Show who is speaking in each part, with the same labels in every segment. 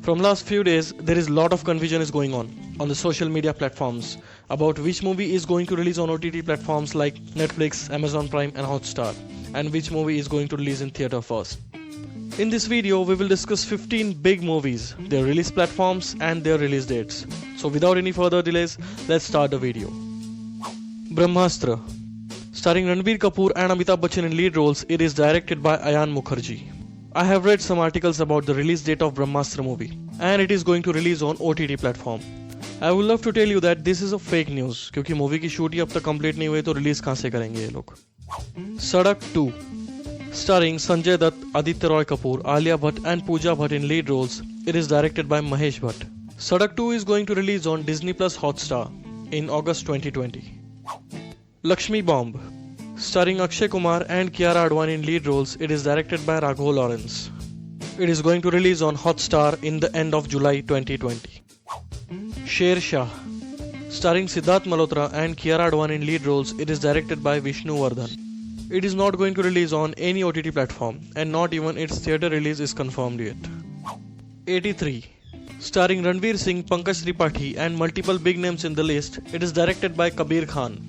Speaker 1: From last few days, there is a lot of confusion is going on the social media platforms about which movie is going to release on OTT platforms like Netflix, Amazon Prime and Hotstar, and which movie is going to release in theater first. In this video, we will discuss 15 big movies, their release platforms and their release dates. So without any further delays, let's start the video. Brahmastra. Starring Ranbir Kapoor and Amitabh Bachchan in lead roles, it is directed by Ayan Mukherjee. I have read some articles about the release date of Brahmastra movie, and it is going to release on OTT platform. I would love to tell you that this is a fake news क्योंकि movie की shoot ही अब तक complete नहीं हुई तो release कहां से करेंगे ये लोग. सड़क 2. Starring Sanjay Dutt, Aditya Roy Kapoor, Alia Bhatt and Pooja Bhatt in lead roles, it is directed by Mahesh Bhatt. Sadak 2 is going to release on Disney Plus Hotstar in August 2020. Lakshmi Bomb. Starring Akshay Kumar and Kiara Advani in lead roles, it is directed by Raghav Lawrence. It is going to release on Hotstar in the end of July 2020. Sher Shah. Starring Siddharth Malhotra and Kiara Advani in lead roles, it is directed by Vishnu Vardhan. It is not going to release on any OTT platform, and not even its theatre release is confirmed yet. 83. Starring Ranveer Singh, Pankaj Tripathi and multiple big names in the list, it is directed by Kabir Khan.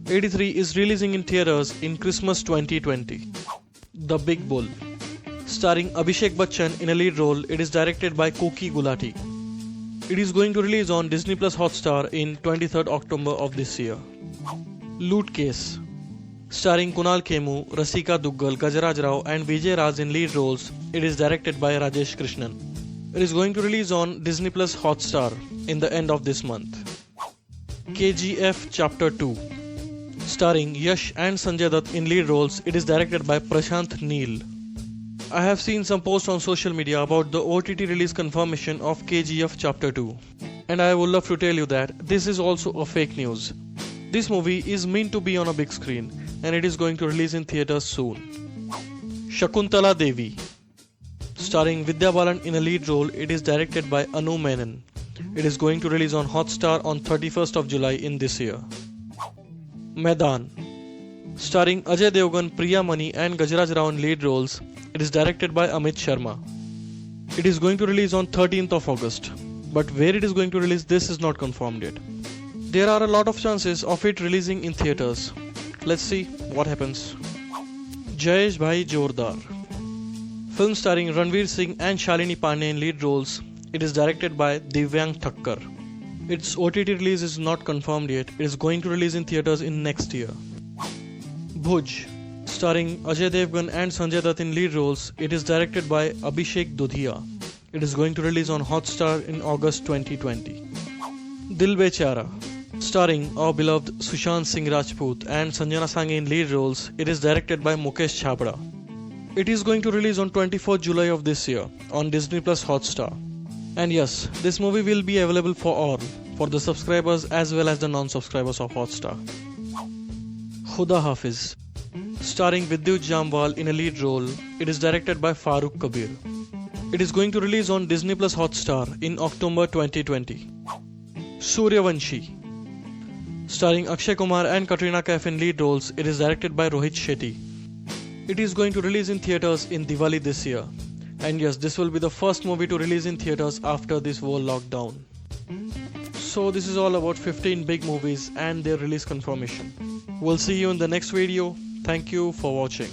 Speaker 1: 83 is releasing in theaters in Christmas 2020. The Big Bull. Starring Abhishek Bachchan in a lead role, it is directed by Koki Gulati. It is going to release on Disney Plus Hotstar in 23rd October of this year. Loot Case. Starring Kunal Khemu, Rasika Duggal, Gajaraj Rao and Vijay Raj in lead roles, it is directed by Rajesh Krishnan. It is going to release on Disney Plus Hotstar in the end of this month. KGF Chapter 2. Starring Yash and Sanjay Dutt in lead roles, it is directed by Prashant Neel. I have seen some posts on social media about the OTT release confirmation of KGF Chapter 2. And I would love to tell you that this is also a fake news. This movie is meant to be on a big screen and it is going to release in theaters soon. Shakuntala Devi. Starring Vidya Balan in a lead role, it is directed by Anu Menon. It is going to release on Hotstar on 31st of July in this year. Maidan. Starring Ajay Devgan, Priya Mani and Gajaraj Rao in lead roles, it is directed by Amit Sharma. It is going to release on 13th of August, but where it is going to release this is not confirmed yet. There are a lot of chances of it releasing in theaters. Let's see what happens. Jayesh Bhai Jordar. Film starring Ranveer Singh and Shalini Pandey in lead roles, it is directed by Divyang Thakkar. Its OTT release is not confirmed yet. It is going to release in theaters in next year. Bhuj. Starring Ajay Devgan and Sanjay Dutt in lead roles, it is directed by Abhishek Dudhiya. It is going to release on Hotstar in August 2020. Dil Bechara. Starring our beloved Sushant Singh Rajput and Sanjana Sanghi in lead roles, it is directed by Mukesh Chhabra. It is going to release on 24th July of this year on Disney Plus Hotstar. And yes, this movie will be available for all, for the subscribers as well as the non-subscribers of Hotstar. Khuda Hafiz. Starring Vidyut Jamwal in a lead role, it is directed by Farooq Kabir. It is going to release on Disney Plus Hotstar in October 2020. Suryavanshi. Starring Akshay Kumar and Katrina Kaif in lead roles, it is directed by Rohit Shetty. It is going to release in theaters in Diwali this year. And yes, this will be the first movie to release in theaters after this whole lockdown. So this is all about 15 big movies and their release confirmation. We'll see you in the next video. Thank you for watching.